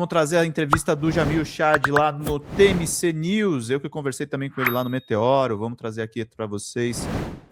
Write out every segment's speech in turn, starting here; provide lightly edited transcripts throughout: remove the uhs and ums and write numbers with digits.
vamos trazer a entrevista do Jamil Chad lá no TMC News. Eu que conversei também com ele lá no Meteoro. Vamos trazer aqui para vocês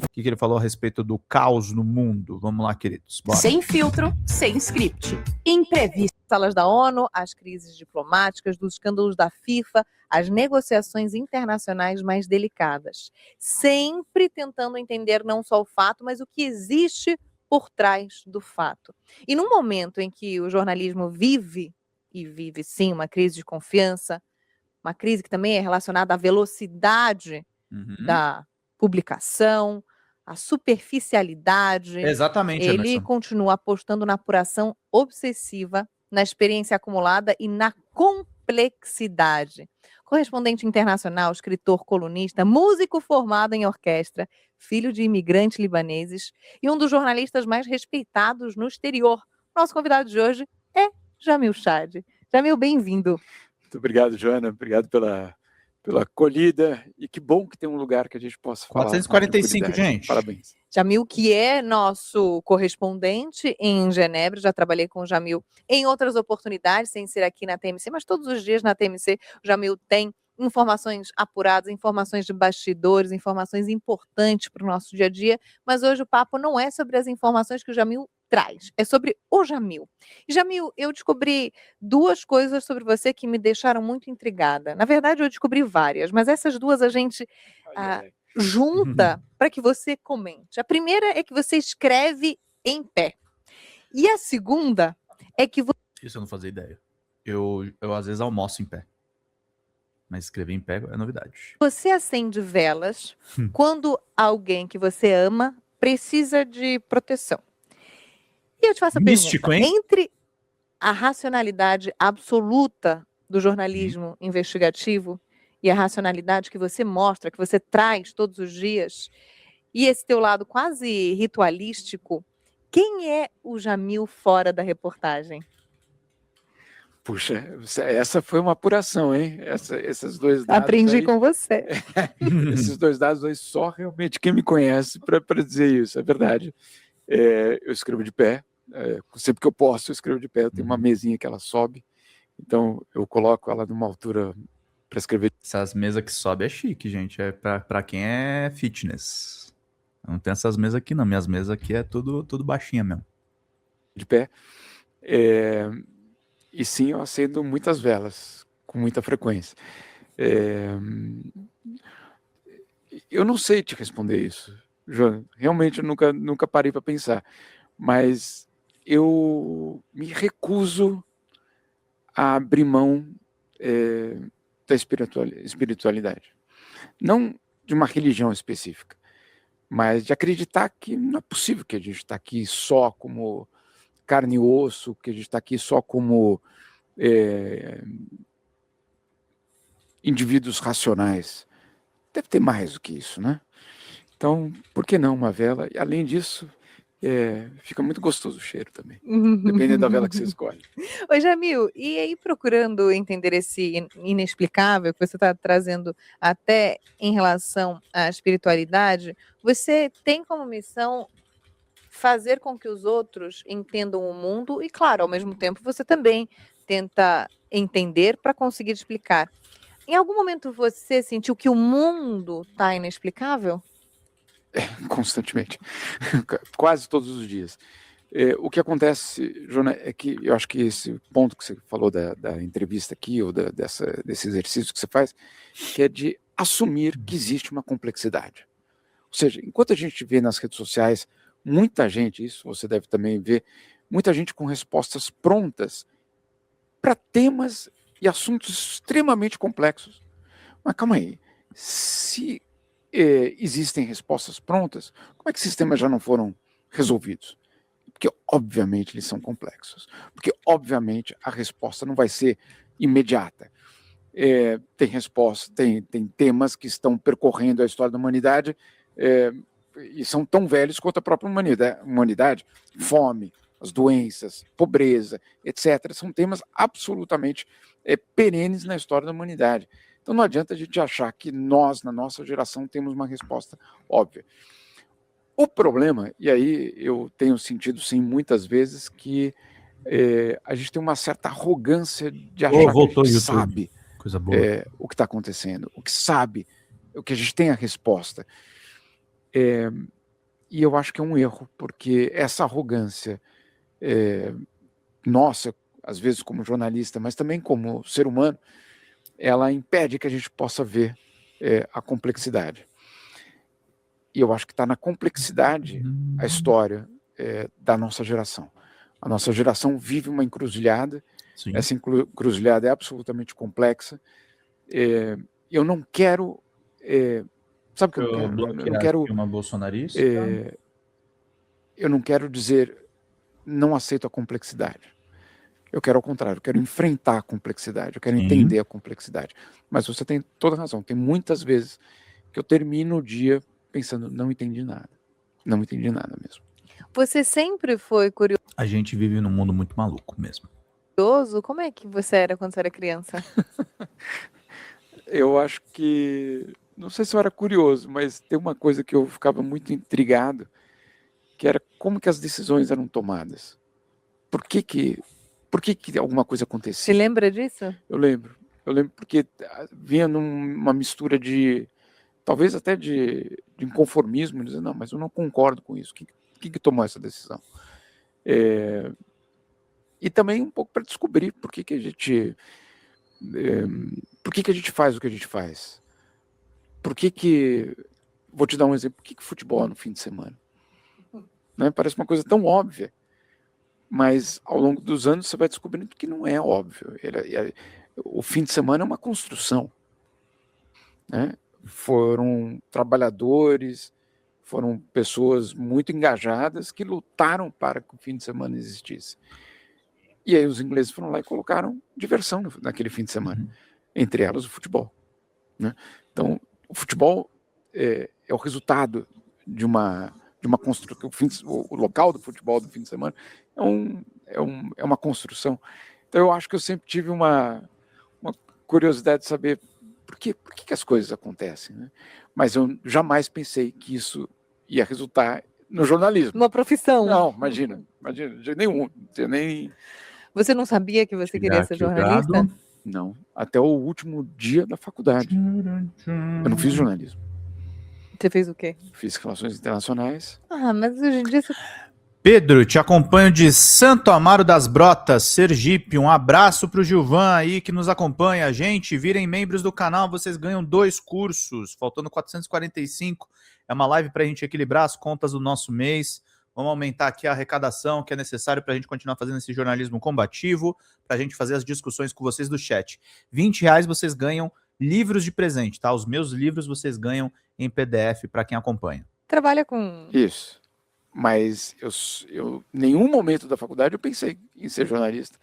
o que ele falou a respeito do caos no mundo. Vamos lá, queridos. Bora. Sem filtro, sem script. Imprevisto. Salas da ONU, as crises diplomáticas, dos escândalos da FIFA, as negociações internacionais mais delicadas. Sempre tentando entender não só o fato, mas o que existe por trás do fato. E num momento em que o jornalismo vive, e vive sim, uma crise de confiança, uma crise que também é relacionada à velocidade da publicação, à superficialidade. Exatamente, Ele Emerson. continua apostando na apuração obsessiva, na experiência acumulada e na complexidade. Correspondente internacional, escritor, colunista, músico formado em orquestra, filho de imigrantes libaneses e um dos jornalistas mais respeitados no exterior. Nosso convidado de hoje é Jamil Chad. Jamil, bem-vindo. Muito obrigado, Joana. Obrigado pela acolhida. E que bom que tem um lugar que a gente possa falar. 445, gente. Parabéns. Jamil, que é nosso correspondente em Genebra, já trabalhei com o Jamil em outras oportunidades, sem ser aqui na TMC, mas todos os dias na TMC o Jamil tem informações apuradas, informações de bastidores, informações importantes para o nosso dia a dia, mas hoje o papo não é sobre as informações que o Jamil traz, é sobre o Jamil. E, Jamil, eu descobri duas coisas sobre você que me deixaram muito intrigada. Na verdade, eu descobri várias, mas essas duas a gente junta para que você comente. A primeira é que você escreve em pé. E a segunda é que você... Isso eu não fazia ideia. Eu às vezes almoço em pé. Mas escrever em pé é novidade. Você acende velas quando alguém que você ama precisa de proteção. E eu te faço a Místico, pergunta, hein? entre a racionalidade absoluta do jornalismo investigativo e a racionalidade que você mostra, que você traz todos os dias, e esse teu lado quase ritualístico, quem é o Jamil fora da reportagem? Puxa, essa foi uma apuração, hein? Esses dois dados. Aprendi aí, com você. Esses dois dados aí, só realmente quem me conhece para dizer isso, é verdade. Eu escrevo de pé, sempre que eu posso, eu escrevo de pé. Eu tenho uma mesinha que ela sobe, então eu coloco ela numa altura para escrever. Essas mesas que sobe é chique, gente. É pra quem é fitness. Não tem essas mesas aqui, não. Minhas mesas aqui é tudo baixinha mesmo. De pé. E sim, eu acendo muitas velas, com muita frequência. Eu não sei te responder isso, Joana. Realmente eu nunca parei para pensar. Mas eu me recuso a abrir mão da espiritualidade. Não de uma religião específica, mas de acreditar que não é possível que a gente está aqui só como carne e osso, que a gente está aqui só como indivíduos racionais. Deve ter mais do que isso, né? Então, por que não uma vela? E além disso, fica muito gostoso o cheiro também, dependendo da vela que você escolhe. Oi, Jamil, e aí procurando entender esse inexplicável que você está trazendo até em relação à espiritualidade, você tem como missão fazer com que os outros entendam o mundo e, claro, ao mesmo tempo você também tenta entender para conseguir explicar. Em algum momento você sentiu que o mundo está inexplicável? Constantemente, quase todos os dias. O que acontece, Jona, é que eu acho que esse ponto que você falou da entrevista aqui, ou desse exercício que você faz, que é de assumir que existe uma complexidade. Ou seja, enquanto a gente vê nas redes sociais muita gente, isso você deve também ver, muita gente com respostas prontas para temas e assuntos extremamente complexos. Mas calma aí, se existem respostas prontas, como é que esses temas já não foram resolvidos? Porque, obviamente, eles são complexos. Porque, obviamente, a resposta não vai ser imediata. Tem temas que estão percorrendo a história da humanidade e são tão velhos quanto a própria humanidade. Fome, as doenças, pobreza, etc. São temas absolutamente perenes na história da humanidade. Então não adianta a gente achar que nós, na nossa geração, temos uma resposta óbvia. O problema, e aí eu tenho sentido sim muitas vezes que a gente tem uma certa arrogância de achar que a voltou gente o YouTube. sabe Coisa boa. o que está acontecendo, o que sabe, o que a gente tem a resposta. E eu acho que é um erro, porque essa arrogância nossa, às vezes como jornalista, mas também como ser humano, ela impede que a gente possa ver a complexidade. E eu acho que está na complexidade a história da nossa geração. A nossa geração vive uma encruzilhada. Sim. Essa encruzilhada é absolutamente complexa. Eu não quero... sabe o que eu não quero? Eu não quero uma bolsonarista. eu não quero dizer não aceito a complexidade. Eu quero ao contrário, eu quero enfrentar a complexidade, eu quero entender a complexidade. Mas você tem toda a razão, tem muitas vezes que eu termino o dia pensando, não entendi nada. Não entendi nada mesmo. Você sempre foi curioso? A gente vive num mundo muito maluco mesmo. Como é que você era quando você era criança? Eu acho que... Não sei se eu era curioso, mas tem uma coisa que eu ficava muito intrigado, que era como que as decisões eram tomadas. Por que alguma coisa acontecia? Você lembra disso? Eu lembro porque vinha numa mistura de, talvez até de inconformismo, dizendo, não, mas eu não concordo com isso, quem que tomou essa decisão? E também um pouco para descobrir por que a gente faz o que a gente faz. Vou te dar um exemplo, por que futebol é no fim de semana? Né? Parece uma coisa tão óbvia, mas ao longo dos anos você vai descobrindo que não é óbvio. O fim de semana é uma construção, né? Foram trabalhadores, foram pessoas muito engajadas que lutaram para que o fim de semana existisse. E aí os ingleses foram lá e colocaram diversão naquele fim de semana, entre elas o futebol, né? Então, o futebol é o resultado de uma construção. O local do futebol do fim de semana é uma construção. Então, eu acho que eu sempre tive uma curiosidade de saber por que as coisas acontecem, né? Mas eu jamais pensei que isso ia resultar no jornalismo. Uma profissão? Não, imagina, de nenhum, nem... Você não sabia que você queria ser jornalista? Não, até o último dia da faculdade. Eu não fiz jornalismo. Você fez o quê? Fiz relações internacionais. Mas hoje em dia você... Pedro, te acompanho de Santo Amaro das Brotas, Sergipe. Um abraço pro Gilvan aí que nos acompanha. Gente, virem membros do canal, vocês ganham 2 cursos, faltando 445. É uma live pra gente equilibrar as contas do nosso mês. Vamos aumentar aqui a arrecadação que é necessário para a gente continuar fazendo esse jornalismo combativo, para a gente fazer as discussões com vocês do chat. R$20 vocês ganham livros de presente, tá? Os meus livros vocês ganham em PDF para quem acompanha. Trabalha com... Isso. Mas eu nenhum momento da faculdade eu pensei em ser jornalista.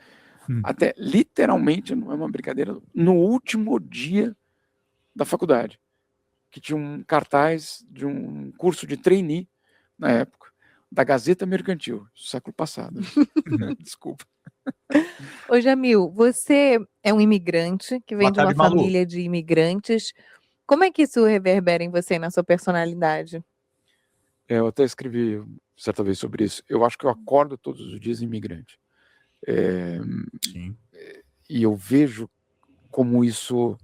Até, literalmente, não é uma brincadeira, no último dia da faculdade, que tinha um cartaz de um curso de trainee, na época, da Gazeta Mercantil, século passado. Desculpa. Ô, Jamil, você é um imigrante que vem de uma família de imigrantes. Como é que isso reverbera em você e na sua personalidade? Eu até escrevi certa vez sobre isso. Eu acho que eu acordo todos os dias imigrante. Sim. E eu vejo como isso,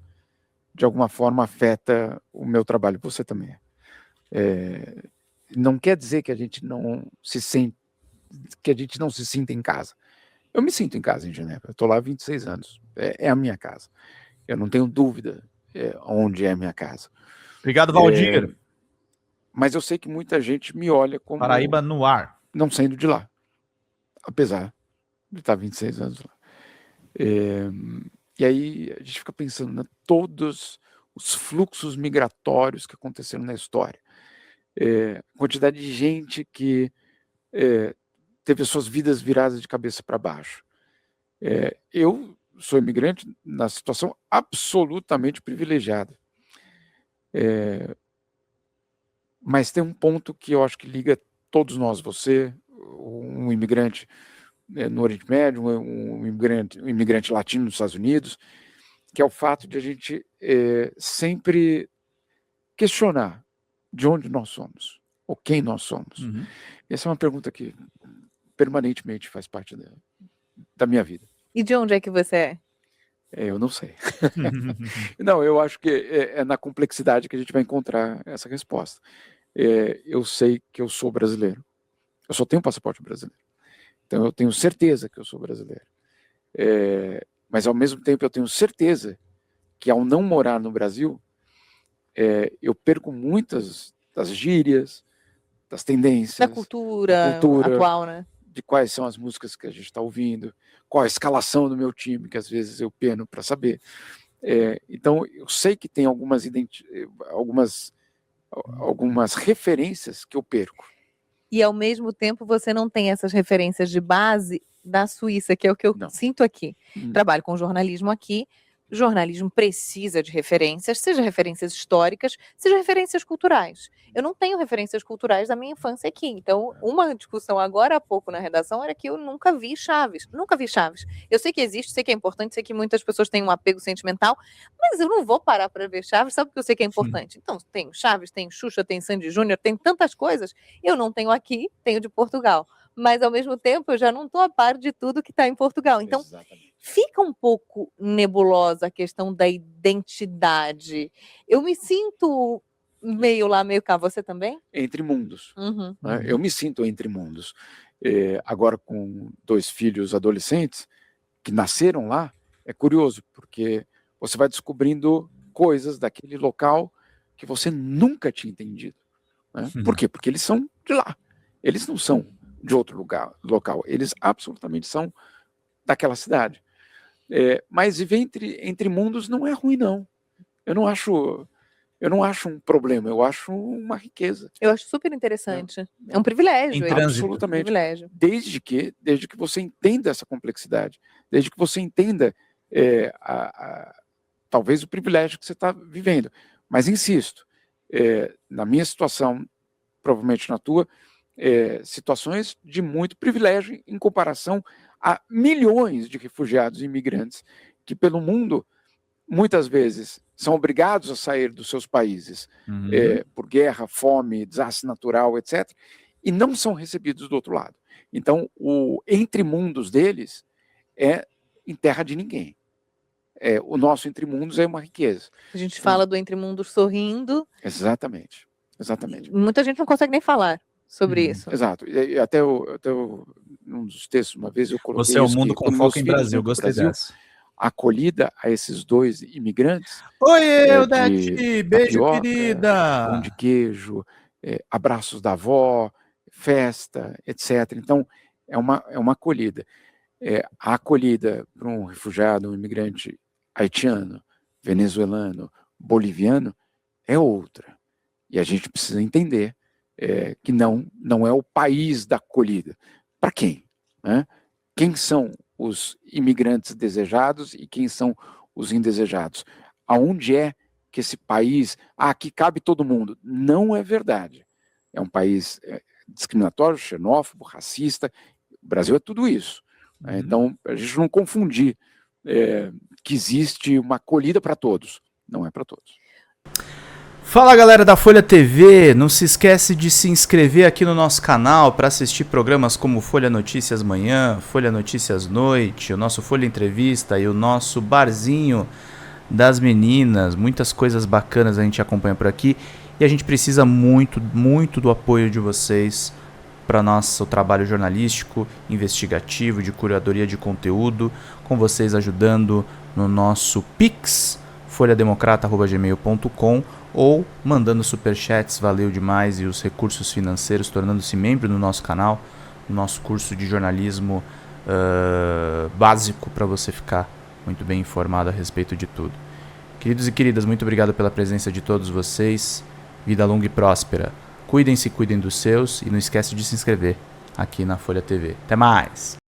de alguma forma, afeta o meu trabalho. Você também. Não quer dizer que a gente não se sinta em casa. Eu me sinto em casa em Genebra. Eu estou lá há 26 anos. É a minha casa. Eu não tenho dúvida onde é a minha casa. Obrigado, Valdir. Mas eu sei que muita gente me olha como... Paraíba no ar. Não saindo de lá. Apesar de estar 26 anos lá. E aí a gente fica pensando, né, todos os fluxos migratórios que aconteceram na história. A quantidade de gente que teve as suas vidas viradas de cabeça para baixo. Eu sou imigrante na situação absolutamente privilegiada. Mas tem um ponto que eu acho que liga todos nós, você, um imigrante no Oriente Médio, um imigrante latino nos Estados Unidos, que é o fato de a gente sempre questionar de onde nós somos, ou quem nós somos. Essa é uma pergunta que permanentemente faz parte da minha vida. E de onde é que você é? Eu não sei. Não, eu acho que é na complexidade que a gente vai encontrar essa resposta. Eu sei que eu sou brasileiro. Eu só tenho passaporte brasileiro. Então eu tenho certeza que eu sou brasileiro. Mas ao mesmo tempo eu tenho certeza que ao não morar no Brasil, eu perco muitas das gírias, das tendências, Da cultura atual, né? de quais são as músicas que a gente está ouvindo, qual a escalação do meu time, que às vezes eu peno para saber. Então, eu sei que tem algumas referências que eu perco. E, ao mesmo tempo, você não tem essas referências de base da Suíça, que é o que eu sinto aqui. Trabalho com jornalismo aqui. Jornalismo precisa de referências, seja referências históricas, seja referências culturais. Eu não tenho referências culturais da minha infância aqui. Então, uma discussão agora há pouco na redação era que eu nunca vi Chaves. Nunca vi Chaves. Eu sei que existe, sei que é importante, sei que muitas pessoas têm um apego sentimental, mas eu não vou parar para ver Chaves, sabe porque eu sei que é importante. Então, tem Chaves, tem Xuxa, tem Sandy Júnior, tem tantas coisas. Eu não tenho aqui, tenho de Portugal. Mas, ao mesmo tempo, eu já não estou a par de tudo que está em Portugal. Então, fica um pouco nebulosa a questão da identidade. Eu me sinto meio lá, meio cá. Você também? Entre mundos. Uhum. Eu me sinto entre mundos. Agora, com 2 filhos adolescentes que nasceram lá, é curioso, porque você vai descobrindo coisas daquele local que você nunca tinha entendido. Né? Por quê? Porque eles são de lá. Eles não são de outro local. Eles absolutamente são daquela cidade. Mas viver entre mundos não é ruim, não. Eu não acho um problema, eu acho uma riqueza. Eu acho super interessante. É um privilégio. Absolutamente. Um privilégio. Desde que você entenda essa complexidade, desde que você entenda talvez o privilégio que você está vivendo. Mas insisto, na minha situação, provavelmente na tua, situações de muito privilégio em comparação a milhões de refugiados e imigrantes que pelo mundo muitas vezes são obrigados a sair dos seus países por guerra, fome, desastre natural, etc., e não são recebidos do outro lado. Então, o entre-mundos deles é em terra de ninguém. O nosso entre-mundos é uma riqueza. A gente fala do entre-mundos sorrindo. Exatamente. Muita gente não consegue nem falar sobre isso. Exato. E até num dos textos, uma vez eu coloquei Você é o mundo com foco em Brasil, gostei dessa. A acolhida a esses 2 imigrantes. Oi, Eudete, beijo, tapioca, querida. Pão de queijo, abraços da avó, festa, etc. Então, é uma acolhida. A acolhida para um refugiado, um imigrante haitiano, venezuelano, boliviano, é outra. E a gente precisa entender que não é o país da acolhida. Para quem? Né? Quem são os imigrantes desejados e quem são os indesejados? Aonde é que esse país... aqui cabe todo mundo. Não é verdade. É um país discriminatório, xenófobo, racista. O Brasil é tudo isso. Então, a gente não confundir que existe uma acolhida para todos. Não é para todos. Fala, galera da Folha TV, não se esquece de se inscrever aqui no nosso canal para assistir programas como Folha Notícias Manhã, Folha Notícias Noite, o nosso Folha Entrevista e o nosso Barzinho das Meninas. Muitas coisas bacanas a gente acompanha por aqui e a gente precisa muito, muito do apoio de vocês para nosso trabalho jornalístico, investigativo, de curadoria de conteúdo, com vocês ajudando no nosso Pix, folhademocrata@gmail.com, ou mandando superchats, valeu demais, e os recursos financeiros, tornando-se membro do nosso canal, no nosso curso de jornalismo básico, para você ficar muito bem informado a respeito de tudo. Queridos e queridas, muito obrigado pela presença de todos vocês, vida longa e próspera. Cuidem-se, cuidem dos seus, e não esquece de se inscrever aqui na Folha TV. Até mais!